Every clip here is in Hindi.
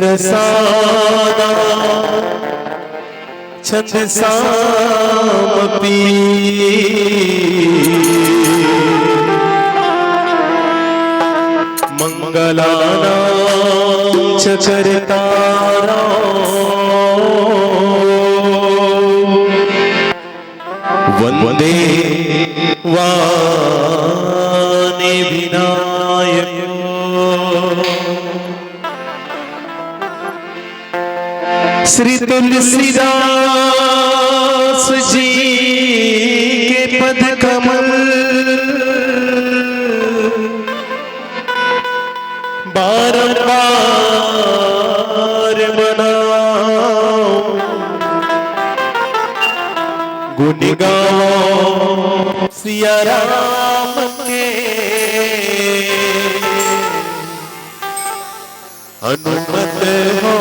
रसादा छत साम पी मंगलाना चचरतारा वंदे वाणी विनायक श्री तुलसीदास जी के पद कमल बारंबार मनाओ गुण गाओ सिया राम के हनुमत हो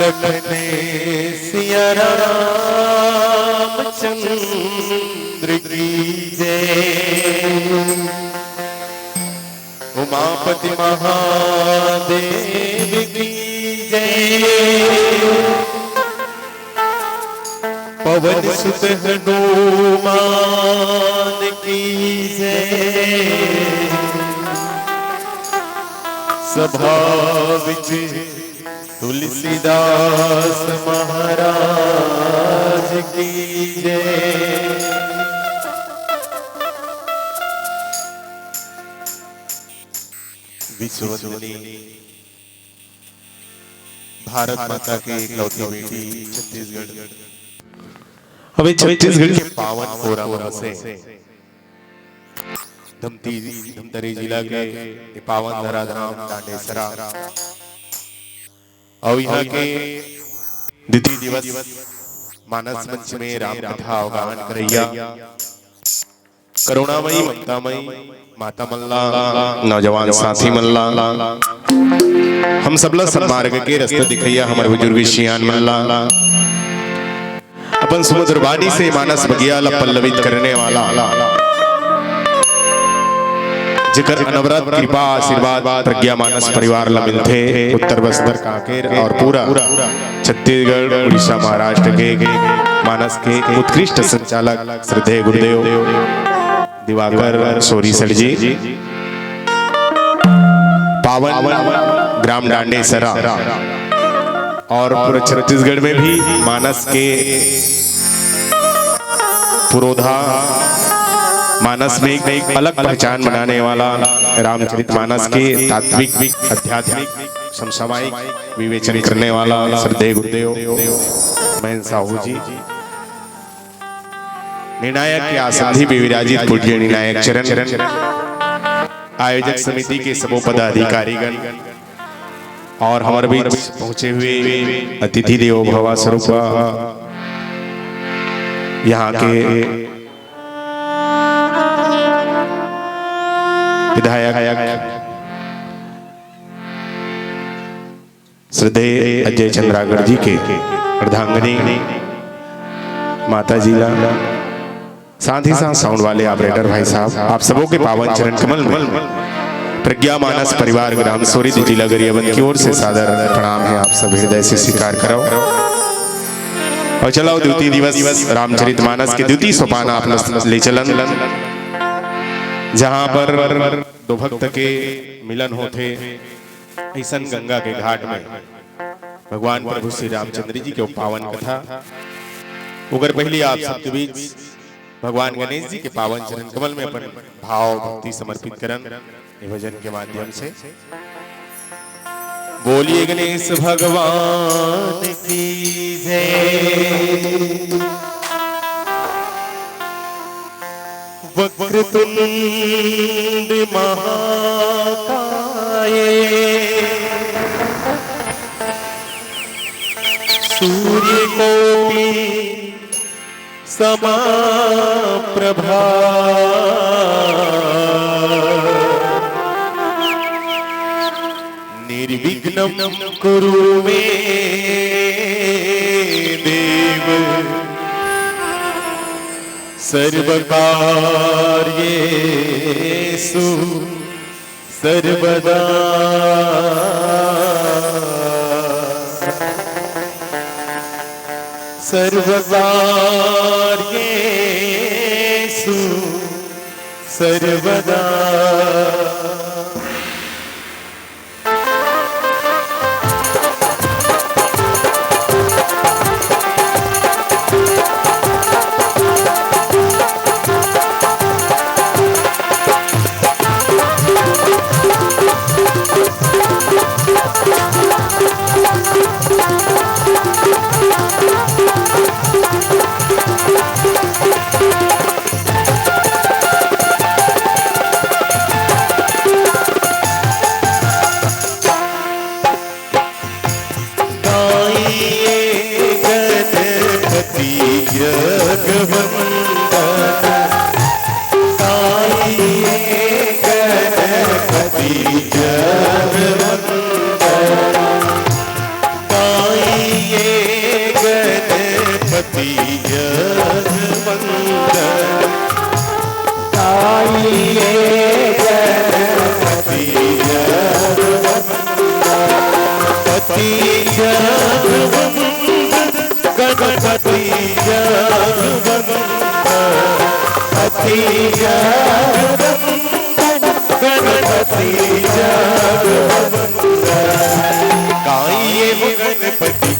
लखने सिया रामचंद्र की जय। उमापति महादेव की जय। पवन सुत हनुमान की जय। सभा विच तुलसीदास महाराज की जय। सुवंदिनी भारत माता की इकलौती बेटी छत्तीसगढ़। हमें छत्तीसगढ़ के पावन कोराम से धमतरी जिला के पावन धराधाम दांडेसरा और यहाँ के द्वितीय दिवस मानस मंच में राम कथा अवगाहन करैया करुणामयी ममतामयी माता मल्ला नौजवान साथी मल्ला हम सबला सन्मार्ग के रास्ते दिखैया हमारे बुजुर्ग शियान मल्ला अपन सुमधुर वाणी से मानस बगिया पल्लवित करने वाला जिकर अनवरत कृपा आशीर्वाद प्रज्ञा मानस परिवार ला मिलते उत्तर बस्तर कांकेर और पूरा छत्तीसगढ़ उड़ीसा महाराष्ट्र के मानस के उत्कृष्ट संचालक श्रद्धेय गुरुदेव दिवाकर सोरी सर जी पावन ग्राम दांडेसरा और पूरे छत्तीसगढ़ में भी मानस के पुरोधा मानस में एक अलग पहचान बनाने वाला रामचरितमानस के तात्विक आध्यात्मिक समसामयिक विवेचन करने वाला श्रद्धेय गुरुदेव महेंद्र साहू जी निर्णायक के आसंधी भी विराजित पूज्य निर्णायक चरण आयोजक समिति के सबो पदाधिकारीगण और हमारे बीच पहुंचे हुए अतिथि देवो भव स्वरूप यहाँ के विधायक श्रद्धेय अजय चंद्रागढ़ जी के अर्धांगिनी माता जी साथ ही साथ साउंड वाले ऑपरेटर भाई साहब आप सबों के पावन चरण कमल में प्रज्ञा मानस परिवार ग्राम सोरी जिला गरियाबंद की ओर से सादर प्रणाम है। आप सब हृदय से स्वीकार करो और चलाओ द्वितीय दिवस रामचरितमानस के द्वितीय सोपान आप ले चलन जहां पर दो भक्त के मिलन होते ऐसन गंगा के घाट में भगवान प्रभु श्री रामचंद्र जी के पावन कथा उगर पहली आप सबके बीच भगवान गणेश जी के पावन चरण कमल में अपन भाव भक्ति समर्पित करन भजन के माध्यम से बोलिए गणेश भगवान की जय। वक्रतुंड महाकाय सूर्यकोटि समप्रभा निर्विघ्नं कुरु मे देव सर्वकार्येषु सर्वदा सर्वकार्येषु सर्वदा। गणपति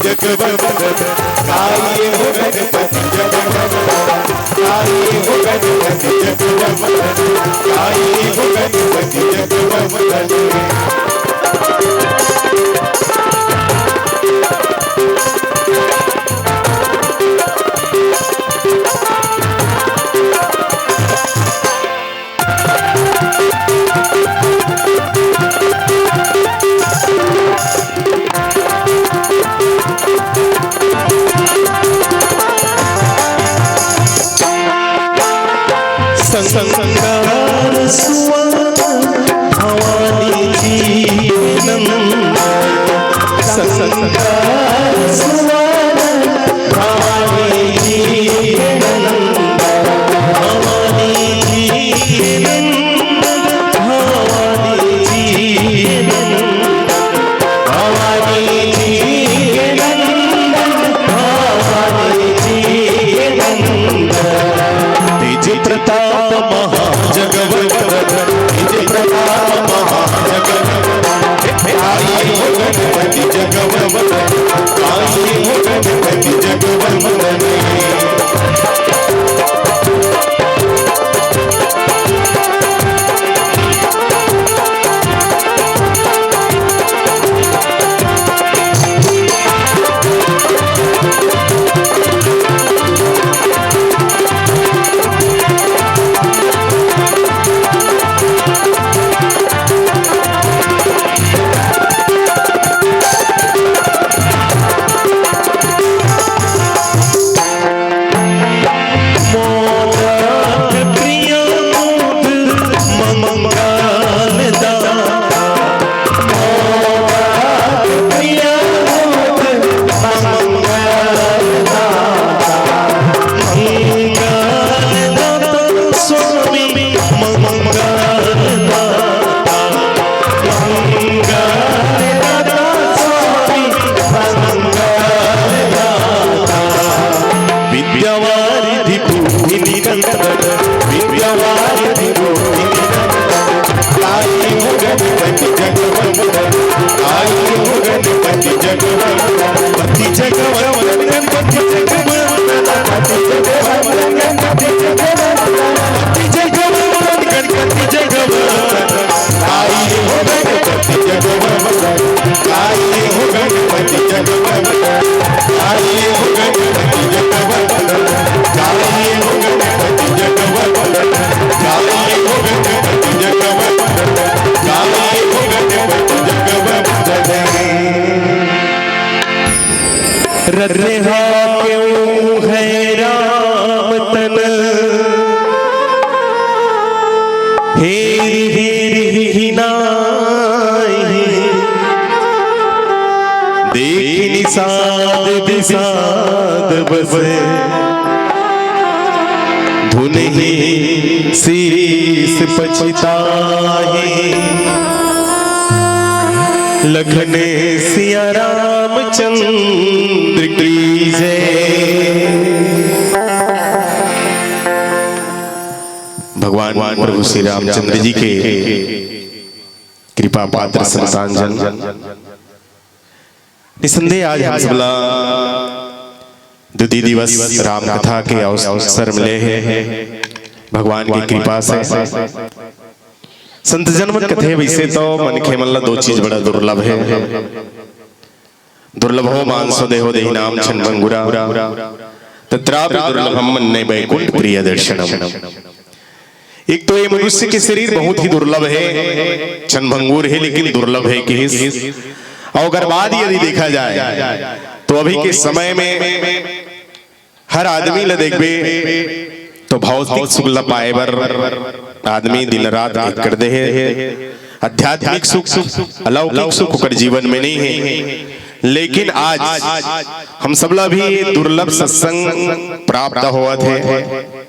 जगवंदन संगार सुवन भवानी जी नंदन संगार सुवन भवानी जी नंदन भवानी जी नंदन भवानी जी नंदन भवानी जी नंदन भवानी जी नंदन तेज प्रताप महाजगवंदन तेज प्रताप महाजगवंदन आई हो गणपति जगवंदन आई हो गणपति जगवंदन रहा क्यों है राम तन हेरी हेरी हिनाई देख निषाद विषाद बसे धुन ही शीस पछताए लखन सिया रामचंद्र की जय। भगवान प्रभु श्री रामचंद्र जी के कृपा पात्र संतान जन निसंदेह आज हम सबला द्वितीय दिवस राम कथा के अवसर मिले हैं भगवान की कृपा से। संत जनमत कथे वैसे तो मन के मल्ला दो चीज बड़ा दुर्लभ है। दुर्लभो मानसो देहो देहि नाम छन्भंगुरा तत्रापि दुर्लभम मन्ये वैकुंठ प्रिय दर्शनम। एक तो ये मनुष्य के शरीर बहुत ही दुर्लभ है, छन्भंगुर है लेकिन दुर्लभ है कि और अगर बाद यदि देखा जाए तो अभी के समय में हर आदमी ल देखबे तो भौतिक सुख ल पाए बर आदमी दिन रात एक कर दे है। आध्यात्मिक सुख अलौकिक सुख कर जीवन में नहीं है। लेकिन आज हम सबला भी दुर्लभ सत्संग प्राप्त हुआ थे।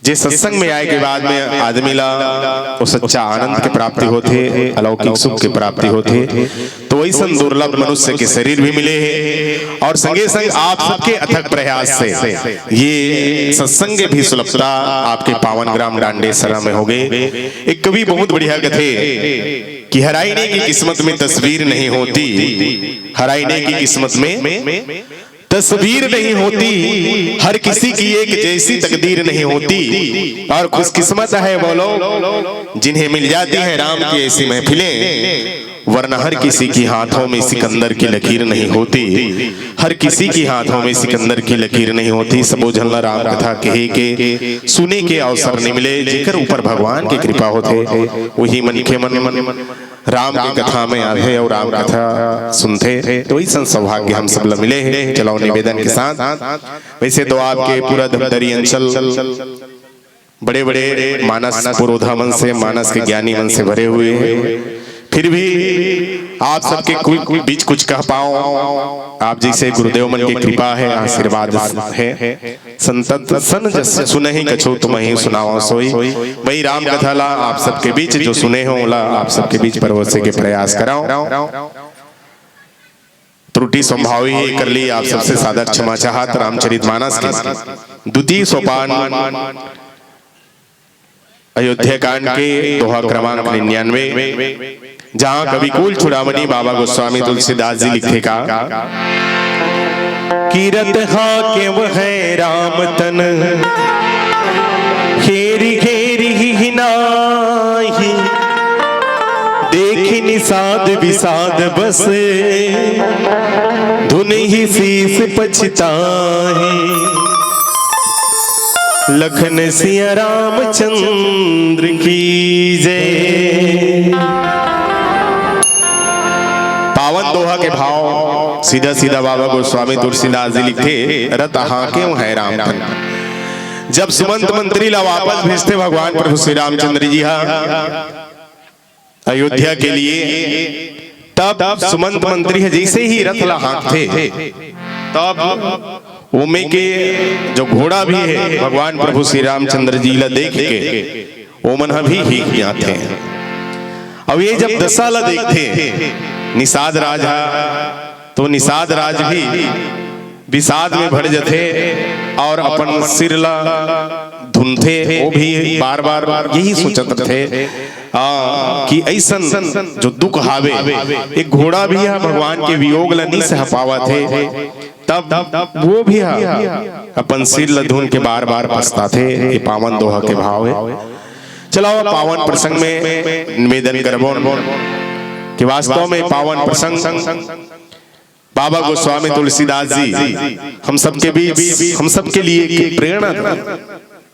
जे सत्संग में आए के बाद में आदमी ला वो सच्चा आनंद के प्राप्ति होते, अलौकिक सुख के प्राप्ति होते। तो वैसा दुर्लभ मनुष्य के शरीर भी मिले हैं और संगे संग आप सबके अथक प्रयास से ये सत्संग भी सुलभता आपके पावन ग्राम डांडेसरा में हो गए। एक कवि बहुत बढ़िया कथे कि हराइने की किस्मत में तस्वीर नहीं होती, हराइने की किस्मत में तस्वीर नहीं होती, हर किसी की एक जैसी तकदीर नहीं होती, और खुशकिस्मत है वो लोग जिन्हें मिल जाती है राम की ऐसी महफिलें, वरना हर किसी की हाथों में सिकंदर की लकीर नहीं होती, हर किसी की हाथों में सिकंदर की लकीर नहीं होती। सबो झल्ला राम कथा कहे के सुने के अवसर नहीं मिले, जेकर ऊपर भगवान की कृपा होते वही मन के मन राम की कथा में आते और राम कथा सुनते, तो ऐसा सौभाग्य हम सब मिले हैं। चलो निवेदन के साथ, वैसे तो आपके पूरा धमतरी अंचल बड़े बड़े मानस पुरोधा मन से, मानस के ज्ञानी मन से भरे हुए हैं, फिर भी आप सबके बीच कुछ कह पाओ, आप जैसे गुरुदेव मन की कृपा है, आशीर्वाद है, संतत सन जस सुनहि कछु तुम्हें सुनाओ सोई। वही राम कथा ला आप सबके बीच जो सुने हो ला आप सबके बीच परोसे के प्रयास कराओ। त्रुटि संभावी कर ली आप सबसे सादर क्षमा चाहत। रामचरितमानस के द्वितीय सोपान अयोध्या कांड के दोहा क्रमांक 99, जहां कवि कुल चूड़ामणि बाबा गोस्वामी तुलसीदास जी लिखे का कीरत हाकिम है राम तन घेरी घेरी ही नाही, देखी निषाद विषाद बस धुन ही शीस पछताहे, लखन सिया रामचंद्र की जय। पावन दोहा के भाव सीधा सीधा बाबा गोस्वामी तुलसीदास जी लिखते, रत हाकिम है राम तन। जब सुमंत मंत्री ला वापस भेजते भगवान प्रभु श्री रामचंद्र जी अयोध्या के लिए, तब सुमंत मंत्री है जैसे ही रथ ला हाँकते, तब उमे के जो घोड़ा भी है भगवान प्रभु श्री रामचंद्र जी ला देख के ओमन भी ही आते हैं। अब ये जब दशा ला देखते निषाद राजा, तो निषाद राज भी विषाद में भर जाते और अपन सिर ला धुनते, वो भी बार बार यही सोचत थे कि ऐसन जो दुख हावे, एक घोड़ा भी है भगवान के वियोग ला नहीं सह पावा थे, तब वो भी अपन सिर ला धुन के बार बार पछता थे। ये पावन दोहा के भाव है। चलो पावन प्रसंग में निवेदन करबो कि वास्तव में पावन प्रसंग बाबा गोस्वामी तुलसीदास जी हम सबके बीच, हम सबके लिए एक प्रेरणा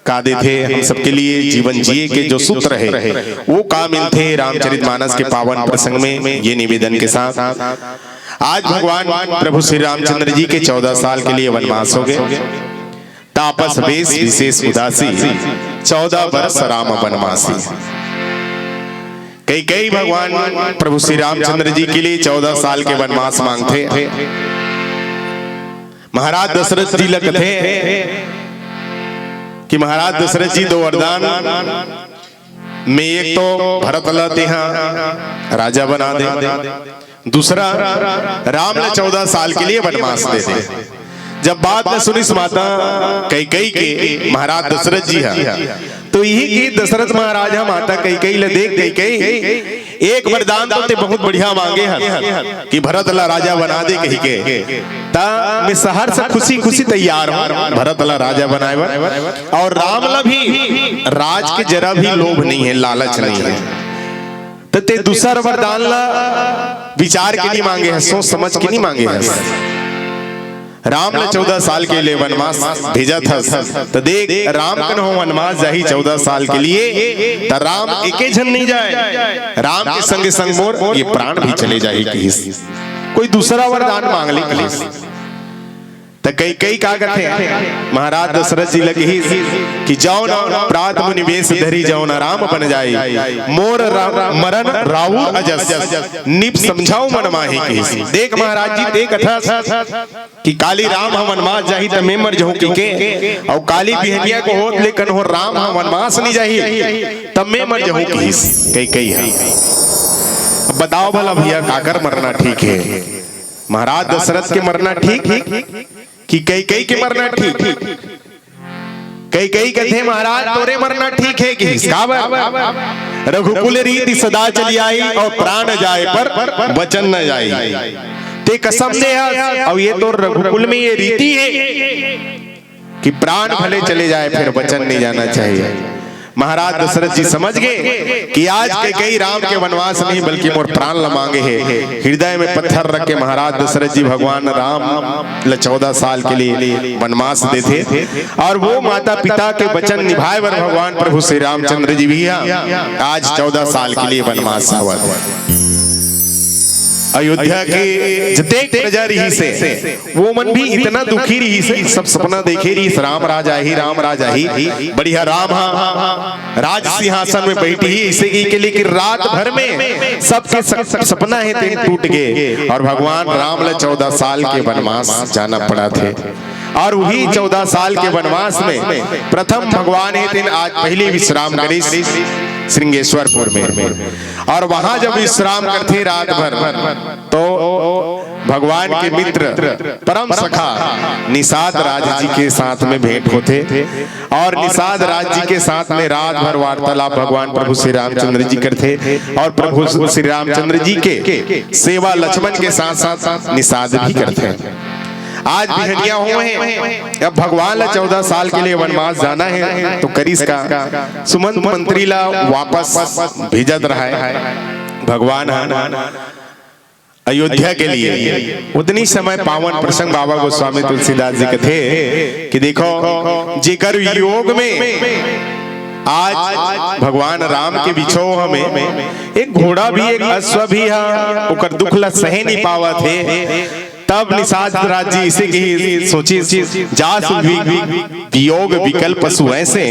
कादे थे, हम सबके लिए जीवन जिए के जो सूत्र है वो काम मिलते रामचरितमानस के पावन प्रसंग में। ये निवेदन के साथ आज भगवान प्रभु श्री रामचंद्र जी के 14 साल के लिए वनवास हो गए। तापस वेश विशेष उदासी 14 वर्ष राम वनवासी। कई भगवान प्रभु श्री रामचंद्र जी के लिए 14 साल के वनवास मांगते। महाराज दशरथ जी लगते कि महाराज दशरथ जी 2 वरदान में, एक तो भरत लाते हैं राजा बना दे, दूसरा राम ने 14 साल के लिए वनवास दे दे। जब बात ने सुनी माता कैकेयी के महाराज दशरथ जी तो यही की दशरथ महाराजा माता कैकेयी ले देख कैकेयी एक वरदान तो ते बहुत बढ़िया मांगे हैं कि भरत ला राजा बना दे कही के, ता मैं शहर से खुशी खुशी तैयार हूं भरत ला राजा बनाए, और राम ला भी राज के जरा भी लोभ नहीं है, लालच नहीं है, तो ते दूसरा वरदान ला विचार के नहीं मांगे है, सोच समझ के नहीं मांगे है। राम ने 14 साल के लिए वनवास भेजा था, तो देख राम कन हो वनवास जाही 14 साल के लिए, तो राम एके जन नहीं जाए, राम के संग संग मोर ये प्राण भी चले जाही, कोई दूसरा वरदान मांग ले। तो कई का कहते महाराज दशरथ जी लगे ही कि जाओ ना प्रात मुनि वेश धरी जाओ ना राम बन जाए, मोर मरण राहु अजस निप समझाओ मन माही की। देख महाराज जी देख कथा कि काली राम हम वनवास जाही तो मैं मर जाऊं के, और काली बिहनिया को होत लेकिन हो राम हम वनवास नहीं जाही तब मैं मर जाऊं की। कई है बताओ भला भैया काकर मरना ठीक है, महाराज दशरथ के मरना ठीक कि कैकेयी के मरना ठीक? कैकेयी कहते महाराज तोरे मरना ठीक है कि रघुकुल रीति सदा चली आई और प्राण जाए पर वचन न जाए। ते कसम दे और ये तो रघुकुल में ये रीति है कि प्राण भले चले जाए फिर वचन नहीं जाना चाहिए। महाराज दशरथ जी समझ गए कि आज के कई राम के वनवास नहीं बल्कि मोर प्राण ल मांगे है। हृदय में पत्थर रख के महाराज दशरथ जी भगवान राम 14 साल के लिए वनवास देते और वो माता पिता के वचन निभाए बर भगवान प्रभु श्री रामचंद्र जी भी आज 14 साल के लिए वनवास अयोध्या के जतेक प्रजा रही से वो मन भी इतना दुखी रही से सब सपना देखे रही राम राजा ही बढ़िया राम राज सिंहासन में बैठी ही इसे के लिए कि रात भर में सबके सपना है तेन टूट गए और भगवान राम ले 14 साल के वनवास जाना पड़ा थे। और वही 14 साल के वनवास में प्रथम भगवान है तेन आज पहले विश्राम करे श्रृंगेश्वरपुर में और वहां जब विश्राम करते रात भर तो भगवान के मित्र परम सखा निषाद राज जी के साथ में भेंट होते और निषाद राज जी के साथ में रात भर वार्तालाप भगवान प्रभु श्री रामचंद्र जी करते और प्रभु श्री रामचंद्र जी के सेवा लक्ष्मण के साथ साथ निषाद भी करते हैं। आज बिहनिया हुए हैं, अब भगवान ला 14 साल के लिए वनवास जाना है तो करीस का सुमंत मंत्री ला वापस भेजत रहा है भगवान अयोध्या के लिए। उतनी समय पावन प्रसंग बाबा गोस्वामी तुलसीदास जी के थे कि देखो जेकर योग में आज भगवान राम के बिछोह में एक घोड़ा भी एक अश्व भी है ओकर दुख ला सहे नहीं पावा थे। तब निषाद राज जी इसे की सोची जास वियोग विकल्प पशु ऐसे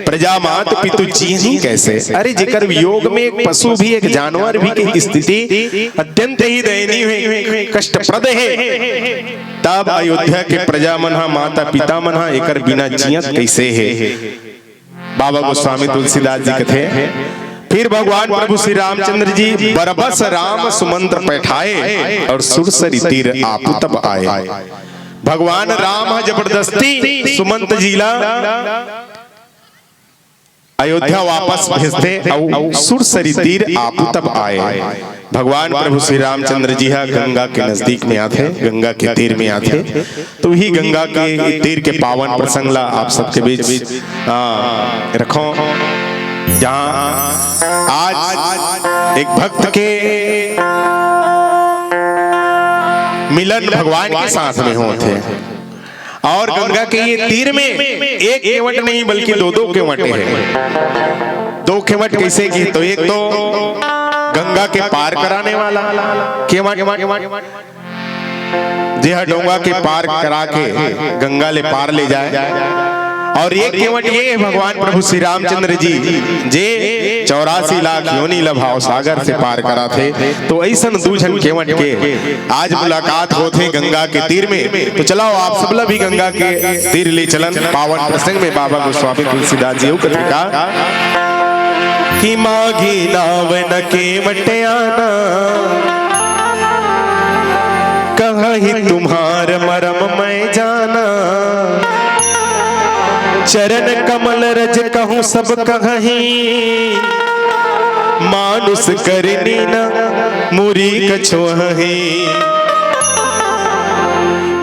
प्रजा मात पितु चीनी कैसे। अरे जेकर वियोग में एक पशु भी एक जानवर भी की स्थिति अत्यंत ही दयनीय कष्टप्रद है। तब अयोध्या के प्रजा मन माता पिता मन एकर बिना जियत कैसे है। बाबा गोस्वामी तुलसीदास जी कथे फिर भगवान प्रभु श्री रामचंद्र जी बरबस राम सुमंत्र बैठाए और सुरसरी तीर आपु तब आए। भगवान राम जबरदस्ती सुमंत जिला अयोध्या वापस भेजते और सुरसरी तीर आपु तब आए। भगवान प्रभु श्री रामचंद्र जी गंगा के नजदीक में आते गंगा के तीर में आते तो ही गंगा के तीर के पावन प्रसंग ला आप सबके बीच रखो जहां आज एक भक्त के मिलन भगवान के साथ में होते और गंगा के ये तीर में एक केवट नहीं बल्कि दो केवट है। 2 केवट कैसे की तो एक तो गंगा के पार कराने वाला केवट जे डोंगा के पार करा के गंगा ले पार ले जाए और एक केवट ये है भगवान प्रभु श्री रामचंद्र जी जे 84 लाख योनि लभाव सागर से पार करा थे। तो ऐसा दूजन केवट के आज मुलाकात होते गंगा के तीर में। तो चलाओ आप सबला भी गंगा के तीर ले चलन पावन प्रसंग में बाबा गोस्वामी तुलसीदास जी कथा कि माघी नाव न केवट आना कहीं तुम्हार मरम मैं जाना चरण कमल रज कहूँ सब कहीं मानुष करनी न मुरी कछुहि।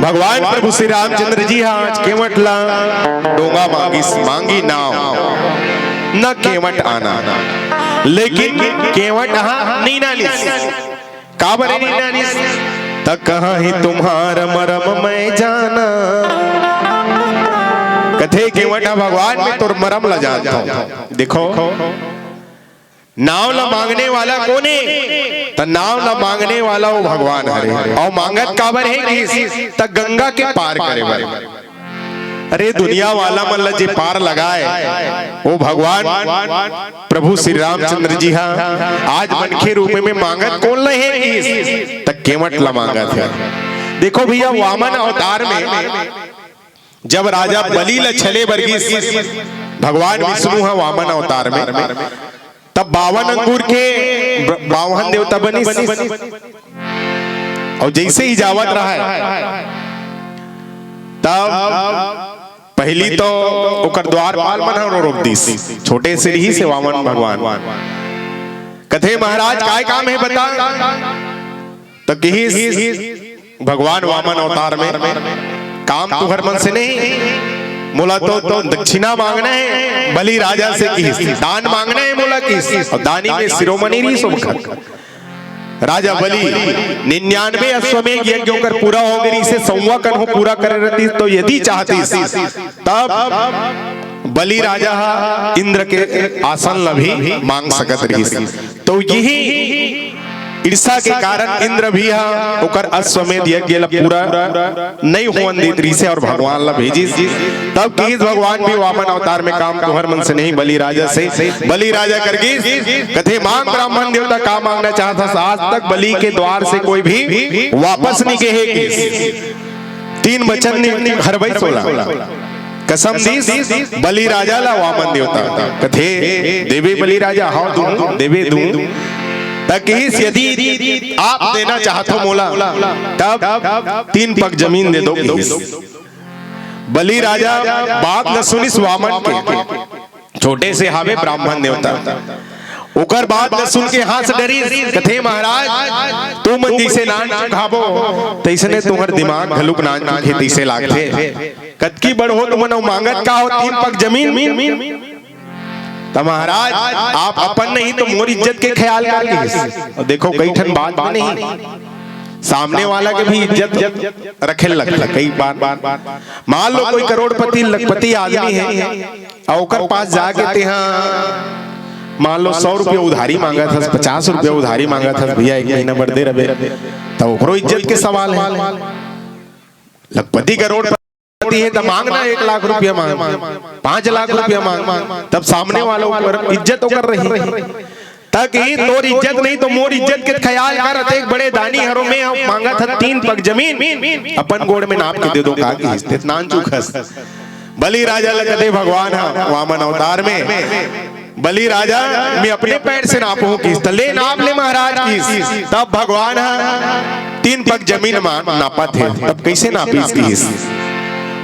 भगवान प्रभु श्री रामचंद्र जी आज केवट ला डोंगा मांगी नाव न केवट आना लेकिन केवट नीनानिस काबरे नीनानिस तक कहीं तुम्हार मरम मैं जाना कथे केवट भगवान में तो मरम ला जानता हूं। देखो नाव ला मांगने वाला कौन है तो नाव ला मांगने वाला वो भगवान हरे और मांगत काबर है कि तक गंगा के पार करे बारे। अरे दुनिया वाला मन जे पार लगाए वो भगवान प्रभु श्री रामचंद्र जी आज मनखे रूप में मांगत कौन है तक केवट ला मांगत है। देखो भैया वामन अवतार में जब राजा बलि ल छले बरगिस भगवान विष्णु है वामन अवतार में तब 52 अंगूर के बावन देवता बनी और जैसे ही जावत रहा है तब पहली तो ओकर द्वारपाल मन रोक दीस छोटे से ही से वामन भगवान कथे महाराज काय काम है बता तो कही भगवान वामन अवतार में काम तुहर मन से नहीं, मोला तो दक्षिणा मांगना है बलि राजा से की, दान मांगना है मोला की, और दानी में शिरोमणि री सुमखत राजा बलि 99 अश्वमेध यज्ञ कर पूरा हो गई से 100वां कन हो पूरा करे रहती, तो यदि चाहती तब बलि राजा इंद्र के आसन ला भी मांग सकत रही। तो यही ईर्षा के कारण इंद्र भी ओकर अश्वमेध यज्ञ ला पूरा नहीं होवन देत रही से और भगवान ला भेजी। तब की भगवान भी वामन अवतार में काम तुहर मन से नहीं बलि राजा से, बलि राजा करगी कथे मांग ब्राह्मण देवता का मांगना चाहता, आज तक बलि के द्वार से कोई भी वापस नहीं कहेगी। 3 वचन हर भाई 16 कसम दी बलि राजा ला वामन देवता कथे देवे बलि राजा हाँ दूं देवे दूं, ताकि यदि आप देना चाहते हो मोला तब 3 पग जमीन दे दो। बलि राजा बात न सुनिस वामन के, छोटे से हावे ब्राह्मण देवता, ओकर बात न सुन के हाथ से डरी कथे महाराज तू मन जैसे नान खाबो तैसने तुम्हार दिमाग घलुक नान खेती से लागथे, कतकी बड़ हो तुम मांगत का हो 3 पग जमीन, तो महाराज आप अपन नहीं तो मोर इज्जत के ख्याल कर। और देखो कई ठन बात नहीं, सामने वाला के भी इज्जत रखे लगता कई बार। मान लो कोई करोड़पति लखपति आदमी है और ओकर पास जाके तेहा मान लो 100 रुपया उधारी मांगा था, 50 रुपया उधारी मांगा था, भैया 1 महीना बढ़ दे रहे, तो ओकरो इज्जत के सवाल है। लखपति करोड़पति है तो मांगना 1 लाख रुपया मांग, 5 लाख रुपया मांग, तब सामने वालों पर इज्जत कर रही, ताकि तोर इज्जत नहीं तो मोर इज्जत के ख्याल कर। एक बड़े दानी हरों में मांगा था 3 पग जमीन, अपन गोड़ में नाप के दे दो का नान चूखस। बलि राजा लगते भगवान वामन अवतार में बलि राजा मैं अपने पैर से नापू किस ले नाप ले महाराज किस, तब भगवान 3 पग जमीन नापा थे, तब कैसे नापी किस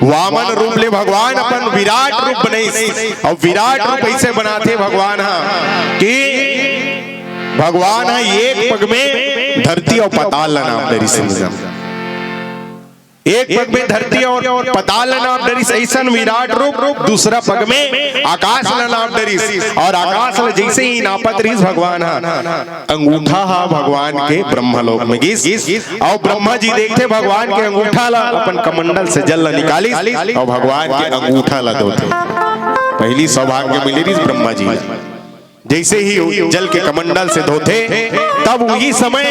वामन रूप ले भगवान अपन विराट रूप बनाई, और विराट रूप ऐसे बनाते भगवान कि भगवान एक पग में धरती और पताल नाम डरी से, एक पग में धरती और पताल नाम डरी ऐसा विराट रूप, दूसरा पग में आकाश नाम डरी, और आकाश जैसे ही नापत रही भगवान अंगूठा भगवान के ब्रह्मलोक में गिस, और ब्रह्मा जी देखते भगवान के अंगूठा ला अपन कमंडल से जल ला निकाली और भगवान के अंगूठा ला दोते। पहली सौभाग्य मिली ब्रह्मा जी, जैसे ही जल के कमंडल से धोते तब वही समय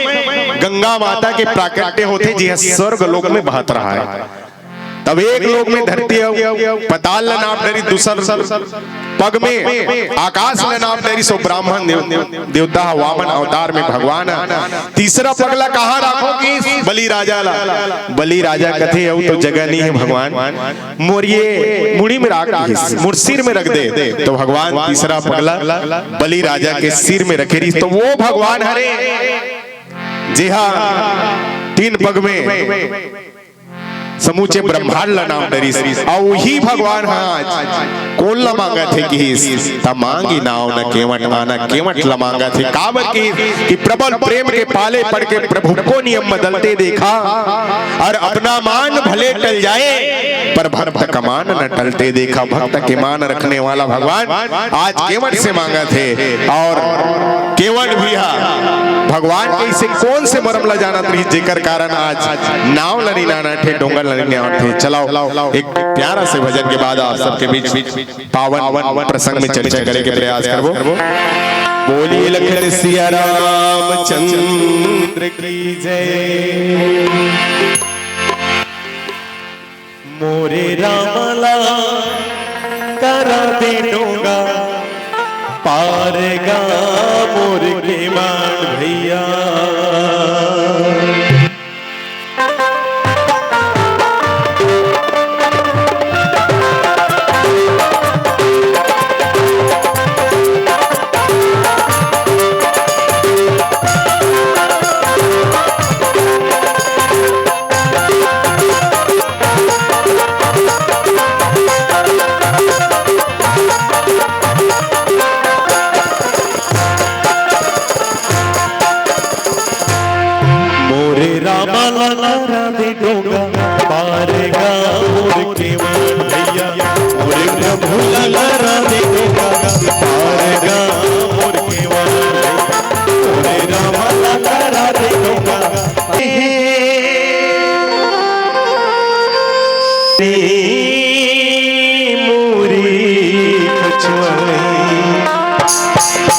गंगा माता के प्राकट्य होते जी स्वर्ग लोक में बहत रहा है। तब एक लोक में धरती पताल नाम डरी, दूसर पग में आकाश नाम डरी, सो ब्राह्मण देवता वामन अवतार में भगवान, तीसरा पगला कहाँ रखो कि बलि राजा ला। बलि राजा कथे हो तो जगह नहीं है भगवान, मोरिये मुड़ी में रख मुड़ सिर में रख दे, तो भगवान तीसरा पगला बलि राजा के सिर में रखे रही, तो वो भगवान हरे जी हाँ 3 पग में समूचे ब्रह्मांड ला नाम डरी, और वही भगवान कौन ला मांगा थे कि मांगी नाव न केवट आना केवट ला मांगा थे, काबर कि प्रबल प्रेम के पाले पड़ के प्रभु को नियम बदलते देखा, और अपना मान भले टल जाए पर भक्त का मान न टलते देखा। भक्त के मान रखने वाला भगवान आज केवट से मांगा थे, और केवट भी भगवान के इसे कौन से मरम ला जाना रही, जेकर कारण आज नाव लनी नाना थे डोंगर चलाओ। एक प्यारा से भजन के बाद आप सबके बीच पावन प्रसंग में चर्चा करने के प्रयास करबो। बोलिए लखन सिया रामचंद्र की जय, मोरे रामला करा दे डोंगा पारेगा मोर के मान भैया। मूरी कछुआई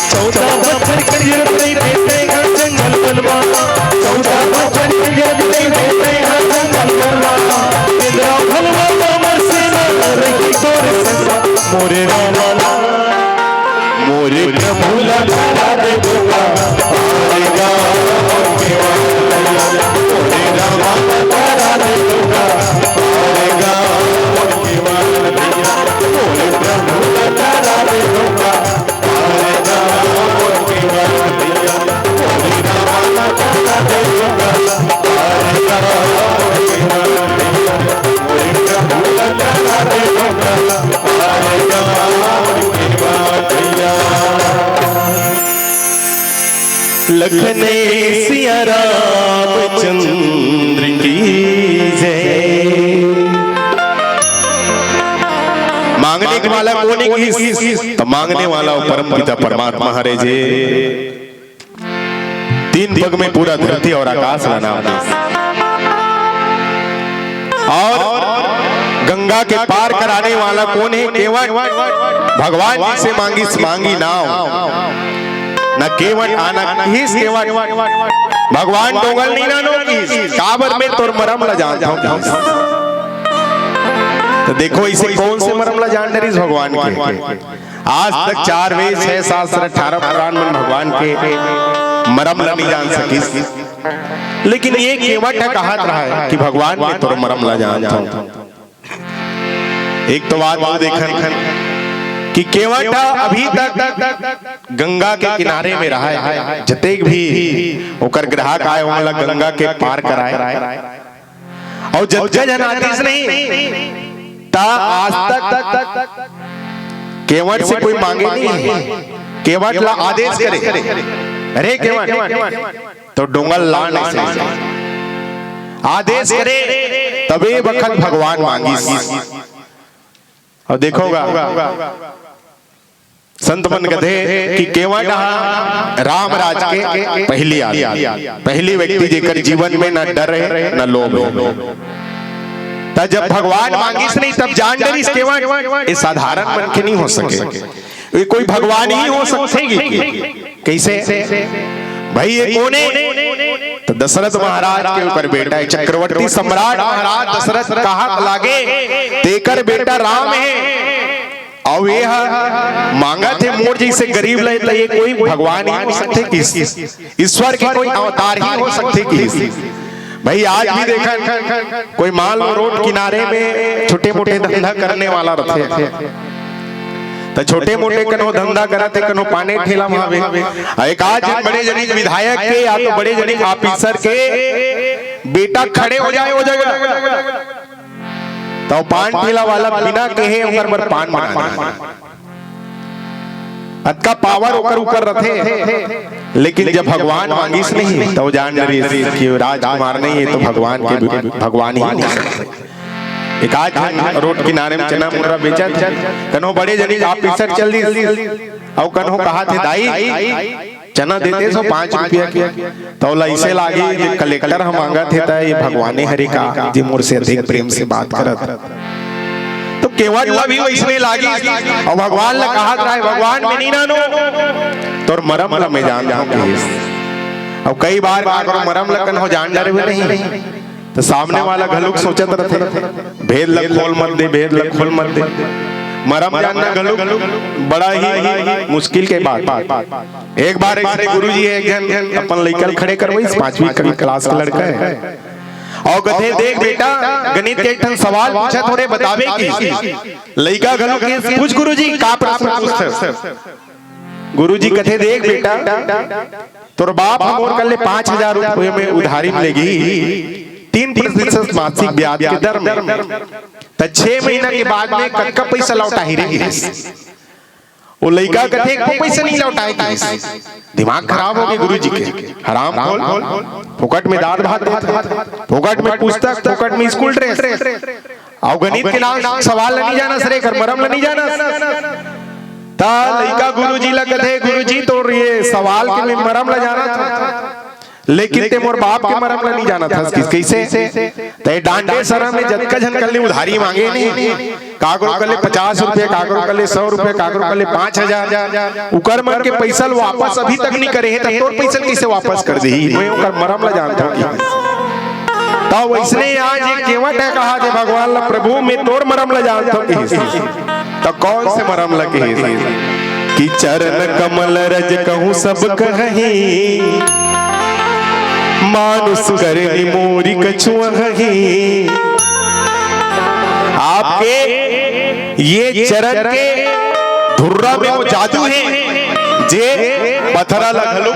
14 बच्चन करियर नहीं देते हैं जंगल बनवा 14 बच्चन करियर नहीं देते हैं जंगल बनवा इंद्रा भलवा मामा से रही तोरे संगा मोरे रामा मोरे प्रभु लगा दे दूंगा आएगा मोरे रामा लगा दे दूंगा आएगा मोरे प्रभु लगा दे दूंगा आएगा मोरे रामा लगा दे दूंगा आएगा मोरे प्रभु लगा दे दूंगा आएगा लखने सिया रामचंद्र की जय। मांगने वाला कौन है? तो मांगने वाला परम पिता परमात्मा हरे जे 3 पग में पूरा धरती और आकाश का नाम और गंगा के पार कराने वाला कौन है? केवल भगवान जी से मांगी नाव न केवट आना किस केवट भगवान डोंगल नहीं ना नो किस काबर में तोर मरम ला जानता हूं। तो देखो इसे कौन से मरम ला जान डरीस भगवान के आज तक 4 वेद 6 शास्त्र 18 पुराण में भगवान के मरम ला नहीं जान सकिस लेकिन ये केवट कहा रहा है कि भगवान में तोर मरम ला जानता हूं। एक तो बात वो देखन कि केवट अभी तक गंगा के किनारे में रहा है जतेक भी ओकर ग्राहक आए वाला गंगा के पार कराए और जब जन आदेश नहीं ता आज तक केवट से कोई मांगे नहीं है। केवट ला आदेश करे अरे केवट तो डोंगल ला नहीं आदेश करे तबे वक्त भगवान मांगी। और देखोगा संत मन कहते कि केवट राम राज के पहली व्यक्ति जेकर जीवन में न डर है न लोभ है। तब जब भगवान मांगिस नहीं तब जान डरिस केवट ये साधारण मन के नहीं हो सके ये कोई भगवान ही हो सकेगी कैसे भाई ये कौन है? तो दशरथ महाराज के ऊपर बेटा है चक्रवर्ती सम्राट महाराज दशरथ कहा लागे तेकर बेटा राम है और ये मांगा थे मोर जैसे गरीब ले तो ये कोई भगवान ही हो सकते किस ईश्वर के कोई अवतार ही हो सकते किस भाई आज भी देखा कोई मान लो रोड किनारे में छोटे मोटे धंधा करने वाला रहते तो छोटे मोटे कनो धंधा करते कनो पाने ठेला मावे एक आज बड़े जनी विधायक के या तो बड़े जनी ऑफिसर के बेटा खड़े हो जाए हो जाएगा तो पान ठेला वाला बिना कहे उमर पर पान बना अतका पावर ओकर ऊपर रथे लेकिन जब भगवान मांगिस नहीं तो जान डरी कि राजकुमार नहीं है तो भगवान के भगवान ही नहीं सकते। एक आज रोड किनारे में चना मुर्रा बेचा कनो बड़े जनी ऑफिसर चल दी और कनो कहा थे दाई चना देते सो 5 रुपया की तो ऐसे लागी कलेक्टर हम मांगा थे ये भगवान हरि का जी मोर से अधिक प्रेम से बात करत तो केवट ला भी वैसने लागी और भगवान ने कहा था भगवान में नहीं नानो तोर मरम ला मैं जान जाऊं और कई बार मरम लकन हो जान डरे हुए नहीं तो सामने वाला घलुक सोचत रहते भेद लग खोल मत दे भेद लग खोल मत दे मरम जानना घलुक बड़ा ही मुश्किल के बात। एक बार ऐसे गुरुजी एक जन अपन लइकल खड़े करवई 5वीं क्लास का लड़का है और कहते देख बेटा गणित के एक सवाल पूछा थोड़े बतावे की लइका घलुक पूछ गुरुजी का प्रश्न पूछत गुरुजी कहते देख बेटा तोर बाप हमोर कर ले 5000 रुपए में उधारी मिलेगी 3% मासिक ब्याज के दर में 6 महीना के बाद में कक्का पैसा लौटा ही रही वो लड़का कहते को पैसा नहीं लौटाएगी दिमाग खराब हो गया गुरुजी के हराम खोल फोकट में दाल भात फोकट में पुस्तक फोकट में स्कूल ड्रेस और गणित के नाम सवाल नहीं जाना सरे कर मरम नहीं जाना ता लड़का गुरुजी ला कहते गुरुजी तो ये सवाल के में मरम ला जाना था लेकिन ते मोर बाप के मरम ला नहीं जाना था कैसे ते डांडे शरम में जतका झन कल उधारी मांगे नहीं कागरो कले 50 रुपए कागरो कले 100 रुपए कागरो कले 5000 उकर मन के पैसा वापस अभी तक नहीं करे है तो तोर पैसा कैसे वापस कर दे मैं उकर मरम ला जानता हूं तो वैसने आज एक केवट है कहा दे भगवान ला प्रभु मैं तोर मरम ला जानता हूं तो कौन से मरम लगे कि चरण कमल रज कहूं सब कहीं मानुष करे मोरी कछुआ कहीं आपके ये चरण के धुर्रा में वो जादू है जे पत्थरा लगलो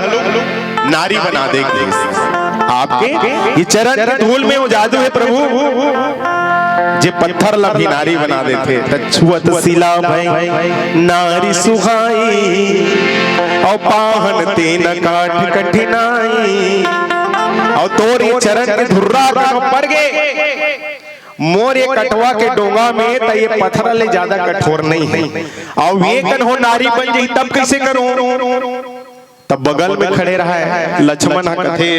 नारी बना देंगे आपके ये चरण के धूल में वो जादू है प्रभु जे पत्थर ला भी नारी बना देते तछुअत सिला भई नारी सुहाई और पाहन ते न काट कठिनाई और तोरे चरण के धुर्रा पड़ गए मोर ये कटवा के डोंगा में तो ये पत्थर ले ज्यादा कठोर नहीं है और ये कन हो नारी बन जाई तब कैसे करूं तब बगल में खड़े रहा है लक्ष्मण कथे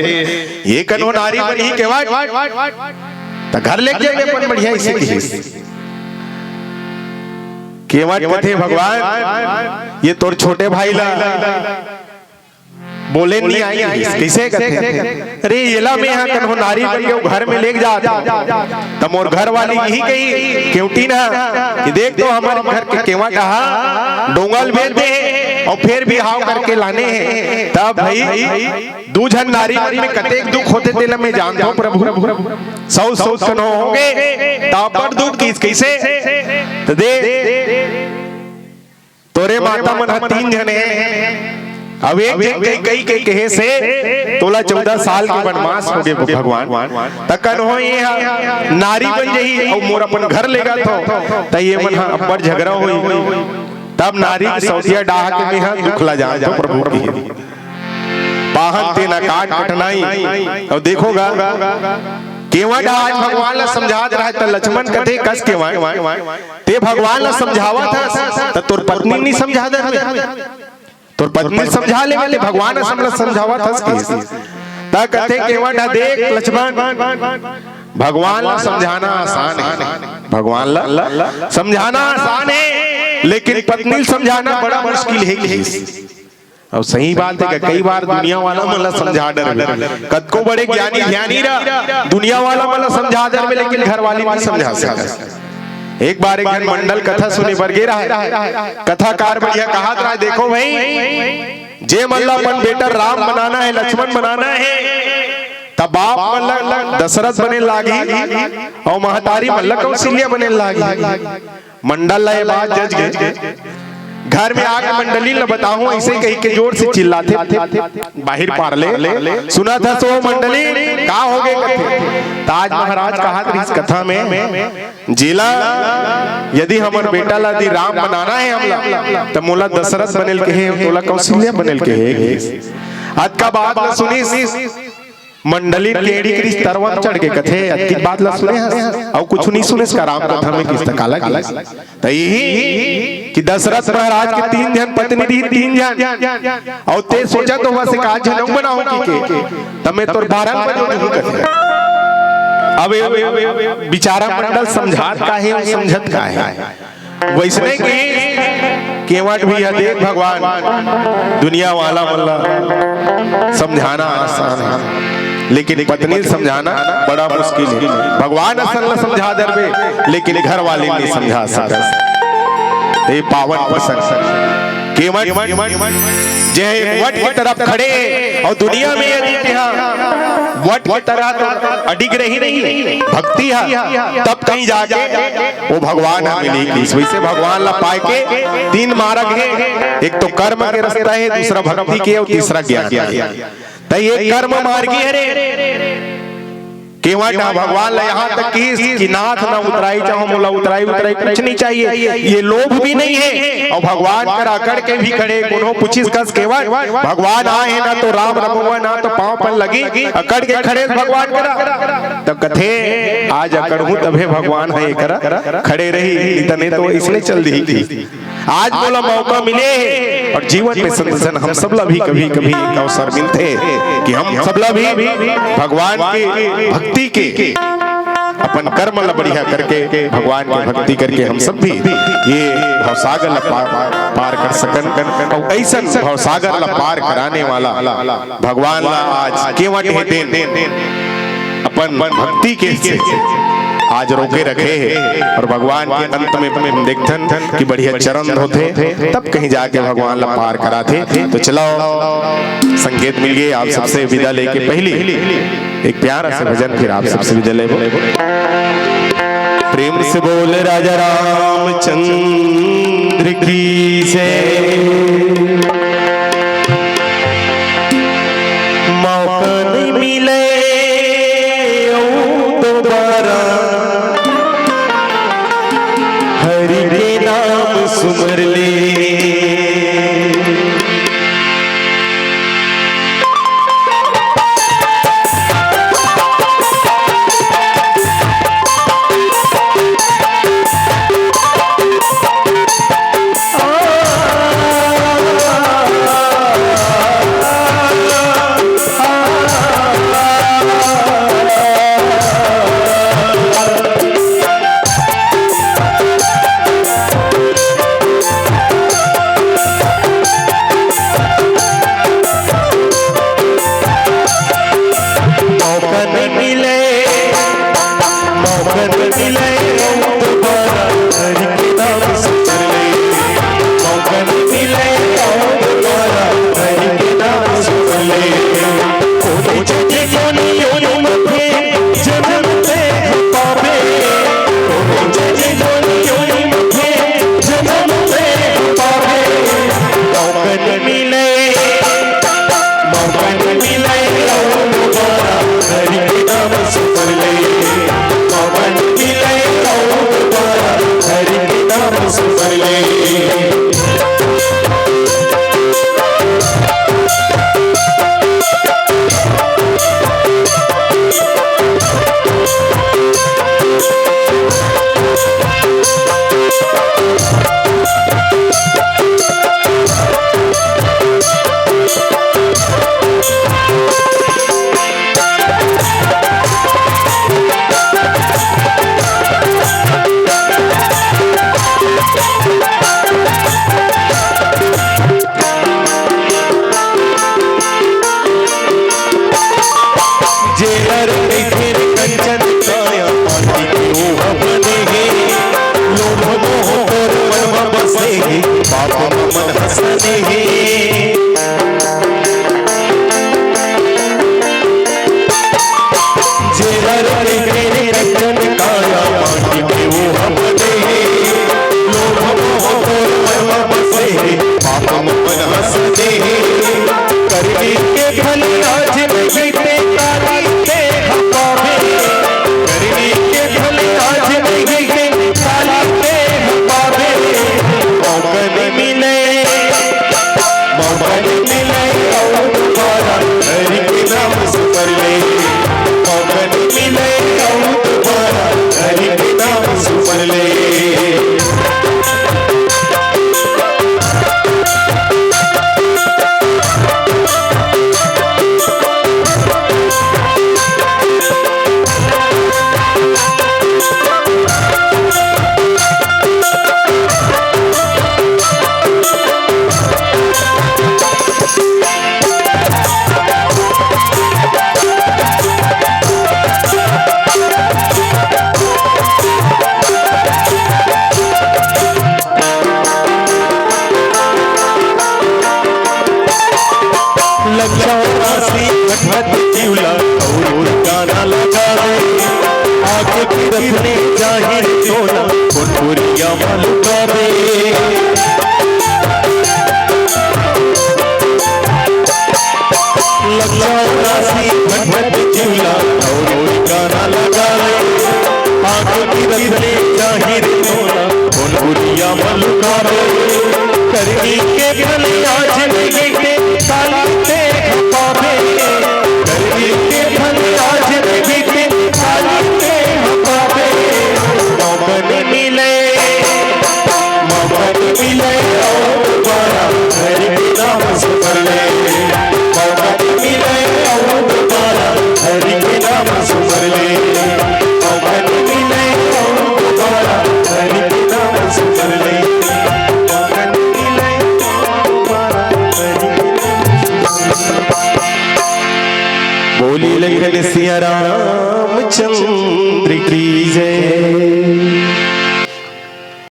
ये कन हो नारी बनी केवा तो घर ले जाएंगे अपन बढ़िया इसे केवट कथे भगवान ये तोर छोटे भाई ला बोले नहीं आई कैसे कहते अरे येला में यहाँ कन्हो नारी बन के घर में ले जा तब और घर वाली यही कही क्योंकि ना कि देख तो हमारे घर के केवा कहा डोंगल भेज दे और फिर भी हाव करके लाने हैं तब भाई दूझन नारी में कतेक दुख होते तेल में जानता हूँ प्रभु सौ कन्हो होंगे तापर दुख कैसे तो दे तोरे माता मन 3 जने अब एक कई कहे से तोला 14 साल के वनवास हो गए भगवान तकन हो ये नारी बन जही और मोर अपन घर लेगा तो ये मन अब्बर झगड़ा होई तब नारी सौतिया डाह के में दुखला जा तो प्रभु की पाहन ते न काट कटनाई और देखोगा केवट आज भगवान ला समझा रहा है तो लक्ष्मण कथे कस केवा ते भगवान ला समझावा था तो तोर पत्नी नहीं समझा दे तो पत्नी समझा ले वाले भगवान समझावा था ता कथे केवट देख लक्ष्मण भगवान ला समझाना आसान है भगवान ला समझाना आसान है लेकिन पत्नी समझाना बड़ा मुश्किल है और सही बात है कि कई बार दुनिया वाला मला समझा डर कद को बड़े ज्ञानी ध्यानी रहा दुनिया वाला मला समझा डर में लेकिन घर वाली नहीं समझा सकता एक बार एक मंडल कथा सुने पर गे रहा है कथाकार बढ़िया कहा था देखो भाई जे मल्ला अपन बेटा राम बनाना है लक्ष्मण बनाना है तब बाप मल्ला दशरथ बने लागी और महतारी मल्ला कौशल्या बने लागी मंडल ये बात जज गए घर में आके मंडली ल बताऊं ऐसे कहीं के जोर से चिल्लाते बाहर पारले सुना था सो मंडली का हो गए कथे ताज महाराज कहा था इस कथा में जिला यदि हमार बेटा ला दी राम बनाना है हमला तो मोला दशरथ बनेल के है तोला कौशल्या बनेल के है आज का बात न सुनी मंडली केड़ी की तरवन चढ़ के कथे अति बात ला सुने और कुछ नहीं सुने इसका राम कथा में किस काला तो यही कि दशरथ महाराज के 3 जन पत्नी दी 3 जन और ते सोचा तो वहां से का जनम बनाऊं की के तमे तोर 12 बजे नहीं कथे अब बेचारा मंडल समझात का है समझत का है वैसने की केवट भी देख भगवान दुनिया वाला मल्ला समझाना आसान है लेकिन पत्नी समझाना बड़ा मुश्किल है भगवान असल समझा दरबे लेकिन घर वाले नहीं समझा सकते ये पावन प्रसंग केवट जय वट की तरफ खड़े और दुनिया में यदि वट की तरह तो अडिग रही नहीं भक्ति है तब कहीं जाके वो भगवान हमें मिलेगी वैसे भगवान ला पाए के 3 मार्ग है एक तो कर्म के रास्ता है दूसरा भक्ति के और तीसरा ज्ञान के तो ये कर्म मार्गी है केवट भगवान ला यहाँ तक कि नाथ ना उतराई चाहो मोला उतराई कुछ नहीं चाहिए ये लोभ भी नहीं है और भगवान कर अकड़ के भी खड़े कोनो पूछिस कस केवट भगवान आए हैं ना तो राम रमुआ ना तो पांव पर लगी अकड़ के खड़े भगवान करा तब कथे आज अकड़ हूं तबे भगवान है करा खड़े रही इतने तो इसलिए चल दी थी आज बोला मौका मिले और जीवन में संतजन हम सबला भी कभी कभी एक अवसर मिलते कि हम सबला भी भगवान की भक्ति के अपन कर्म ला बढ़िया करके भगवान की भक्ति करके हम सब भी ये भवसागर ला पार कर सकन और ऐसा भवसागर ला पार कराने वाला भगवान ला आज केवट है देन अपन भक्ति के से आज रोके रखे हैं और भगवान के अंत में हम देखथन कि बढ़िया चरण होते तब कहीं जाके भगवान ला पार कराते। तो चलो संकेत मिल गए आप सबसे विदा लेके पहली एक प्यारा सा भजन फिर आप सबसे विदा ले प्रेम से बोले राजा रामचंद्र की से मौका नहीं मिले दोबारा हरि के नाम सुमर ले मिले और दोबारा बोली लखन सिया रामचंद्र की जय।